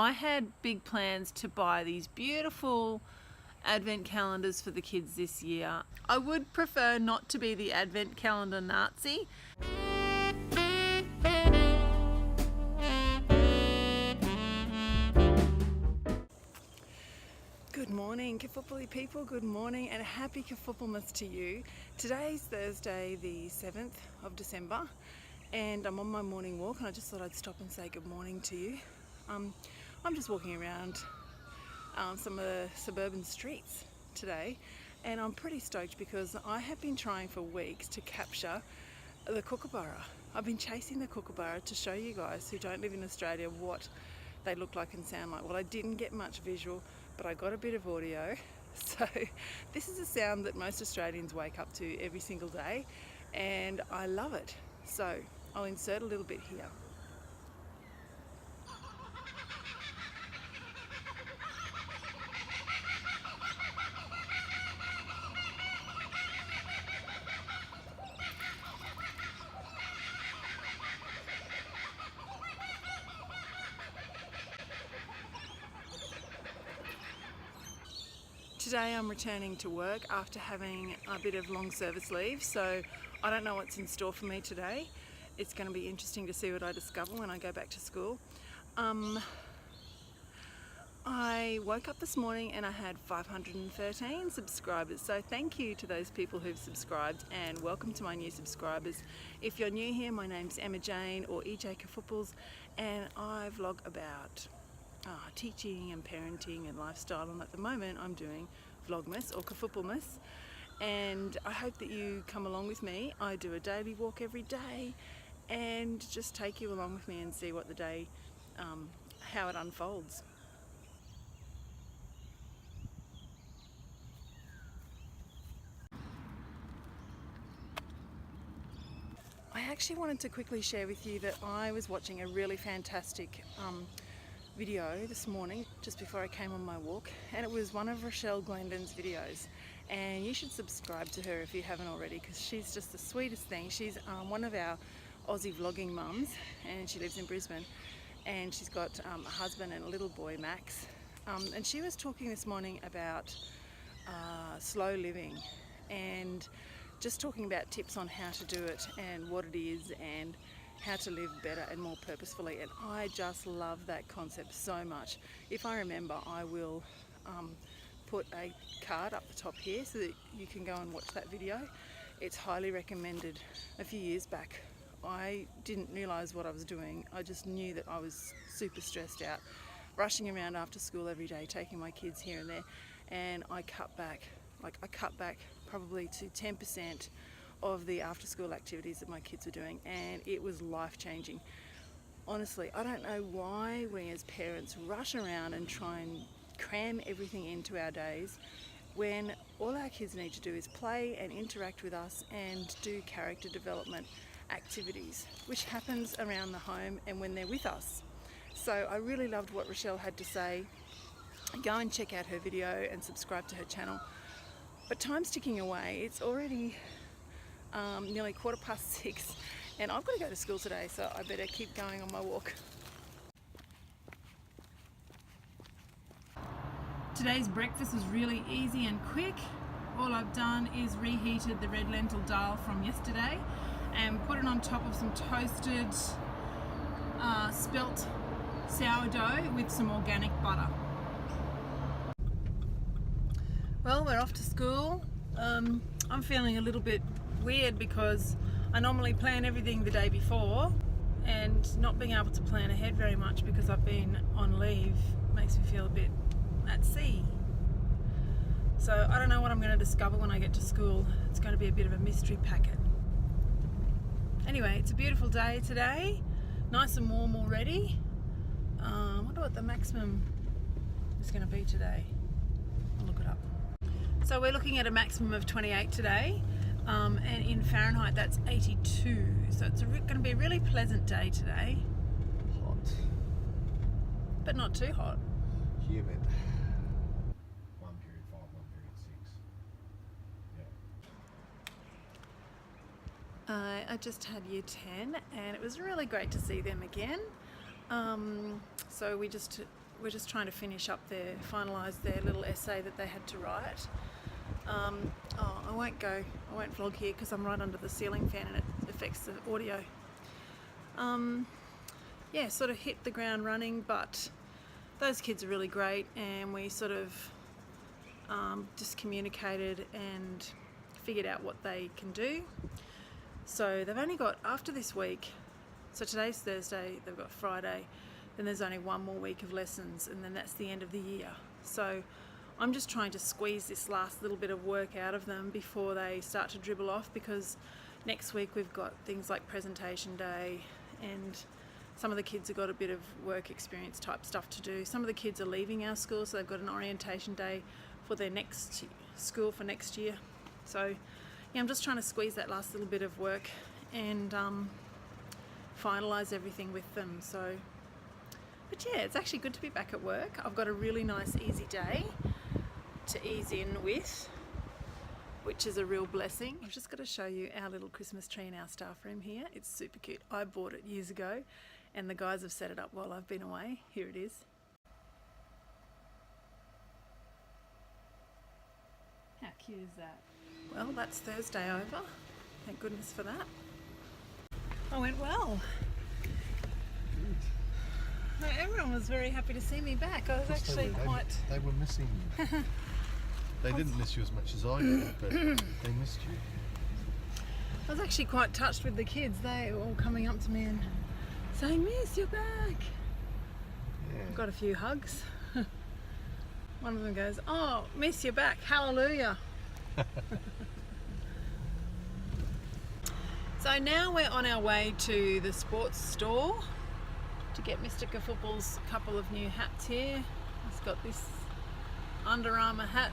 I had big plans to buy these beautiful advent calendars for the kids this year. I would prefer not to be the advent calendar Nazi. Good morning, Kafoople people, good morning, and happy Kafooplemas to you. Today's Thursday, the 7th of December, and I'm on my morning walk, and I just thought I'd stop and say good morning to you. I'm just walking around some of the suburban streets today, and I'm pretty stoked because I have been trying for weeks to capture the kookaburra. I've been chasing the kookaburra to show you guys who don't live in Australia what they look like and sound like. Well, I didn't get much visual, but I got a bit of audio. So this is a sound that most Australians wake up to every single day, and I love it. So I'll insert a little bit here. Today I'm returning to work after having a bit of long service leave, so I don't know what's in store for me today. It's going to be interesting to see what I discover when I go back to school. I woke up this morning and I had 513 subscribers, so thank you to those people who've subscribed, and welcome to my new subscribers. If you're new here, my name's Emma Jane, or EJ Kafooples, and I vlog about teaching and parenting and lifestyle, and at the moment I'm doing Vlogmas or Kafooplemas, and I hope that you come along with me. I do a daily walk every day and just take you along with me and see what the day, how it unfolds. I actually wanted to quickly share with you that I was watching a really fantastic video this morning just before I came on my walk, and it was one of Rachelle's videos, and you should subscribe to her if you haven't already, because she's just the sweetest thing. She's one of our Aussie vlogging mums, and she lives in Brisbane, and she's got a husband and a little boy, Max, and she was talking this morning about slow living and just talking about tips on how to do it and what it is and how to live better and more purposefully, and I just love that concept so much. If I remember, I will put a card up the top here so that you can go and watch that video. It's highly recommended. A few years back I didn't realise what I was doing. I just knew that I was super stressed out, rushing around after school every day, taking my kids here and there, and I cut back probably to 10% of the after school activities that my kids were doing, and it was life changing. Honestly, I don't know why we as parents rush around and try and cram everything into our days when all our kids need to do is play and interact with us and do character development activities, which happens around the home and when they're with us. So I really loved what Rachelle had to say. Go and check out her video and subscribe to her channel. But time's ticking away. It's already nearly 6:15, and I've got to go to school today, so I better keep going on my walk. Today's breakfast was really easy and quick. All I've done is reheated the red lentil dal from yesterday and put it on top of some toasted spelt sourdough with some organic butter. Well, we're off to school. I'm feeling a little bit weird because I normally plan everything the day before, and not being able to plan ahead very much because I've been on leave makes me feel a bit at sea. So I don't know what I'm going to discover when I get to school. It's going to be a bit of a mystery packet. Anyway, it's a beautiful day today, nice and warm already. I wonder what the maximum is going to be today. I'll look it up. So we're looking at a maximum of 28 today, and in Fahrenheit that's 82, so it's going to be a really pleasant day today. Hot. But not too hot. Humid. 1 period 5, 1 period 6. Yeah. I just had year 10 and it was really great to see them again. So we just we're just trying to finalise their little essay that they had to write. I won't vlog here because I'm right under the ceiling fan and it affects the audio. Yeah, sort of hit the ground running, but those kids are really great, and we sort of just communicated and figured out what they can do. So they've only got, after this week, so today's Thursday, they've got Friday, then there's only one more week of lessons, and then that's the end of the year. So I'm just trying to squeeze this last little bit of work out of them before they start to dribble off, because next week we've got things like presentation day, and some of the kids have got a bit of work experience type stuff to do. Some of the kids are leaving our school, so they've got an orientation day for their next school for next year. So yeah, I'm just trying to squeeze that last little bit of work and finalise everything with them. So, but yeah, it's actually good to be back at work. I've got a really nice easy day to ease in with, which is a real blessing. I've just got to show you our little Christmas tree in our staff room here. It's super cute. I bought it years ago and the guys have set it up while I've been away. Here it is. How cute is that? Well, that's Thursday over. Thank goodness for that. I went well. No, everyone was very happy to see me back. I was actually quite... They were missing you. They didn't miss you as much as I did, but they missed you. I was actually quite touched with the kids. They were all coming up to me and saying, "Miss, you're back." Yeah. Got a few hugs. One of them goes, "Oh, Miss, you're back. Hallelujah." So now we're on our way to the sports store to get Mr. Kafoople's couple of new hats here. He's got this Under Armour hat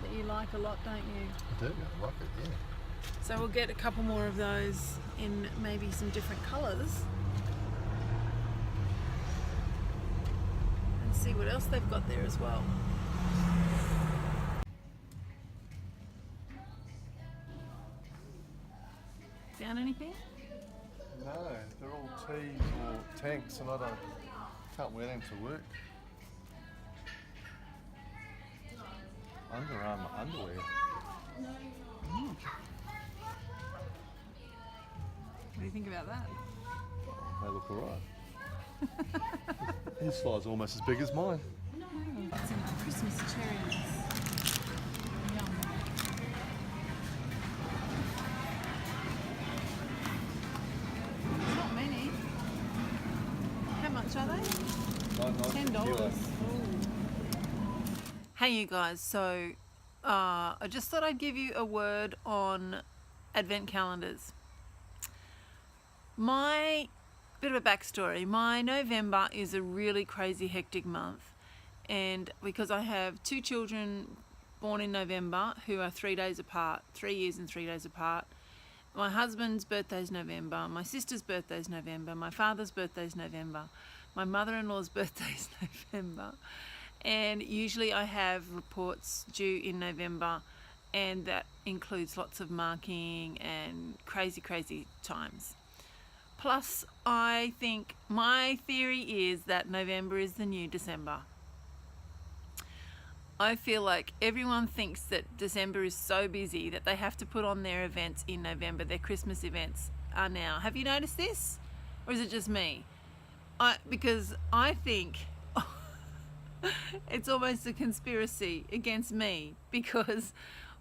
that you like a lot, don't you? I do, I like it, yeah. So we'll get a couple more of those in maybe some different colours and see what else they've got there as well. Found anything? No, they're all tees or tanks, and I can't wear them to work. Under Armour underwear. What do you think about that? They look alright. His fly's almost as big as mine. It's in the Christmas cherries. Yum. Not many. How much are they? $10. Hey you guys, so I just thought I'd give you a word on advent calendars. My bit of a backstory, my November is a really crazy hectic month, and because I have two children born in November who are 3 days apart, 3 years and 3 days apart. My husband's birthday's November, my sister's birthday's November, my father's birthday's November, my mother-in-law's birthday's November, and usually I have reports due in November, and that includes lots of marking and crazy times. Plus, I think my theory is that November is the new December. I feel like everyone thinks that December is so busy that they have to put on their events in November. Their Christmas events are now. Have you noticed this? Or is it just me? Because I think it's almost a conspiracy against me, because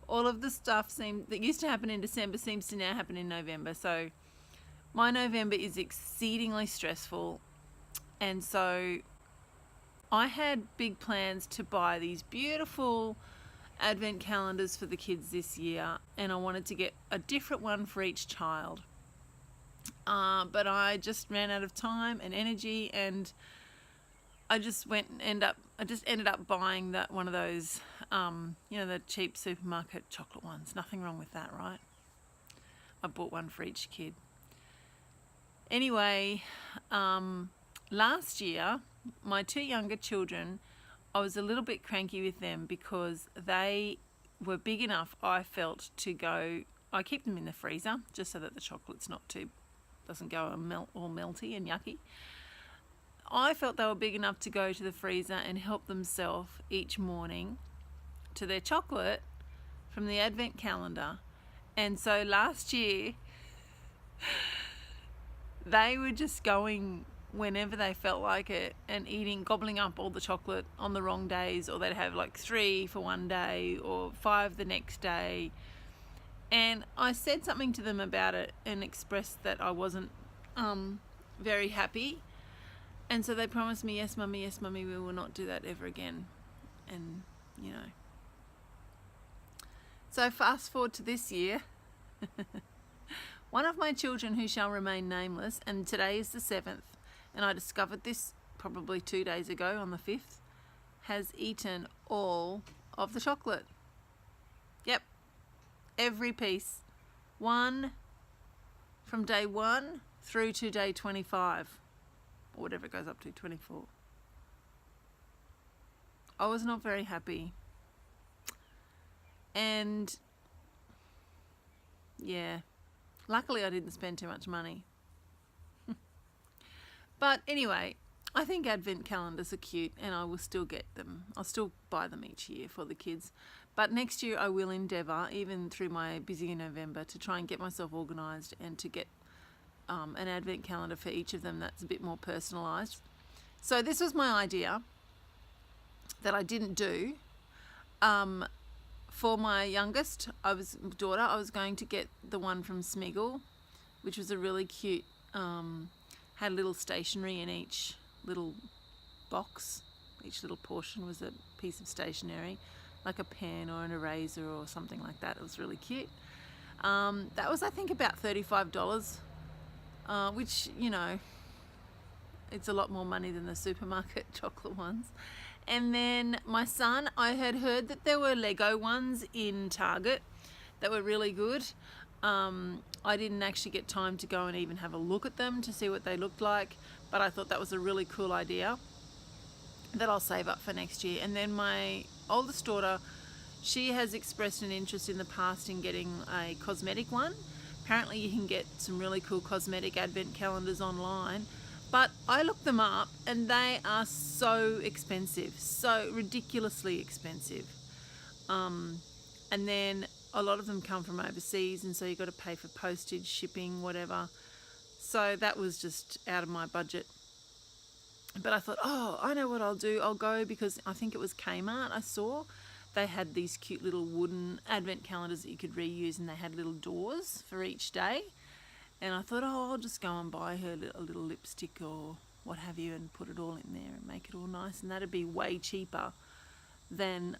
all of the stuff that used to happen in December seems to now happen in November. So my November is exceedingly stressful, and so I had big plans to buy these beautiful advent calendars for the kids this year, and I wanted to get a different one for each child. But I just ran out of time and energy, and I just ended up buying one of those, the cheap supermarket chocolate ones. Nothing wrong with that, right? I bought one for each kid. Anyway, last year, my two younger children, I was a little bit cranky with them because they were big enough, I felt, to go. I keep them in the freezer just so that the chocolate's doesn't go all melty and yucky. I felt they were big enough to go to the freezer and help themselves each morning to their chocolate from the advent calendar. And so last year they were just going whenever they felt like it and gobbling up all the chocolate on the wrong days, or they'd have like 3 for one day or 5 the next day. And I said something to them about it and expressed that I wasn't very happy. And so they promised me, yes mummy, we will not do that ever again. And you know, so fast forward to this year. One of my children, who shall remain nameless, and today is the 7th, and I discovered this probably 2 days ago on the 5th, has eaten all of the chocolate. Yep, every piece. One from day 1 through to day 25, or whatever it goes up to, 24. I was not very happy. And yeah, luckily I didn't spend too much money. But anyway, I think advent calendars are cute, and I will still get them. I'll still buy them each year for the kids. But next year I will endeavour, even through my busy November, to try and get myself organised and to get an advent calendar for each of them that's a bit more personalised. So this was my idea that I didn't do. For my youngest daughter, I was going to get the one from Smiggle, which was a really cute, had a little stationery in each little box. Each little portion was a piece of stationery, like a pen or an eraser or something like that. It was really cute. That was, I think, about $35, which, you know, it's a lot more money than the supermarket chocolate ones. And then my son, I had heard that there were Lego ones in Target that were really good. I didn't actually get time to go and even have a look at them to see what they looked like, but I thought that was a really cool idea that I'll save up for next year. And then my oldest daughter, she has expressed an interest in the past in getting a cosmetic one. Apparently you can get some really cool cosmetic advent calendars online, but I looked them up and they are so expensive, so ridiculously expensive. And then a lot of them come from overseas, and so you've got to pay for postage, shipping, whatever. So that was just out of my budget. But I thought, oh, I know what I'll do. I'll go, because I think it was Kmart I saw. They had these cute little wooden advent calendars that you could reuse, and they had little doors for each day. And I thought, oh, I'll just go and buy her a little lipstick or what have you and put it all in there and make it all nice. And that'd be way cheaper than,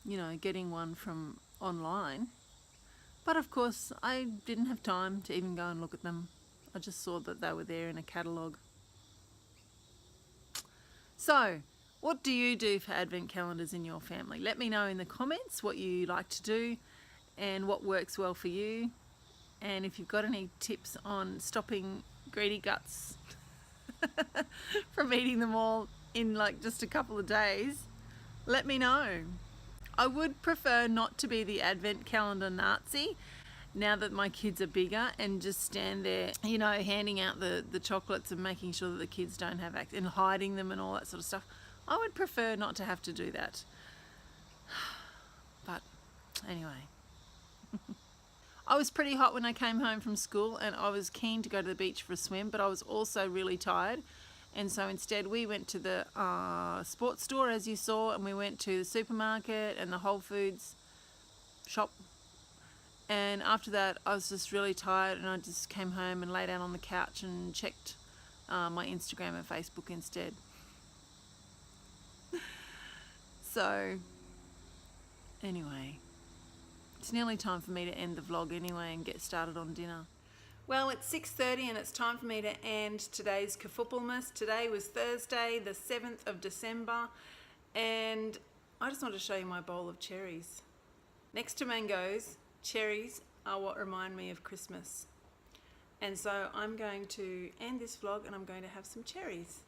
you know, getting one from online. But of course, I didn't have time to even go and look at them. I just saw that they were there in a catalogue. So, what do you do for advent calendars in your family? Let me know in the comments what you like to do and what works well for you. And if you've got any tips on stopping greedy guts from eating them all in like just a couple of days, let me know. I would prefer not to be the advent calendar Nazi now that my kids are bigger and just stand there, you know, handing out the chocolates and making sure that the kids don't have access and hiding them and all that sort of stuff. I would prefer not to have to do that. But anyway. I was pretty hot when I came home from school, and I was keen to go to the beach for a swim, but I was also really tired. And so instead we went to the sports store, as you saw, and we went to the supermarket and the Whole Foods shop. And after that I was just really tired, and I just came home and lay down on the couch and checked my Instagram and Facebook instead. So anyway, it's nearly time for me to end the vlog anyway and get started on dinner. Well, it's 6:30 and it's time for me to end today's Kafooplemas. Today was Thursday, the 7th of December, and I just want to show you my bowl of cherries. Next to mangoes, cherries are what remind me of Christmas. And so I'm going to end this vlog and I'm going to have some cherries.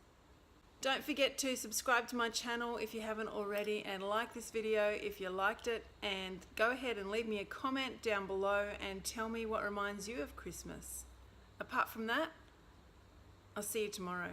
Don't forget to subscribe to my channel if you haven't already, and like this video if you liked it, and go ahead and leave me a comment down below and tell me what reminds you of Christmas. Apart from that, I'll see you tomorrow.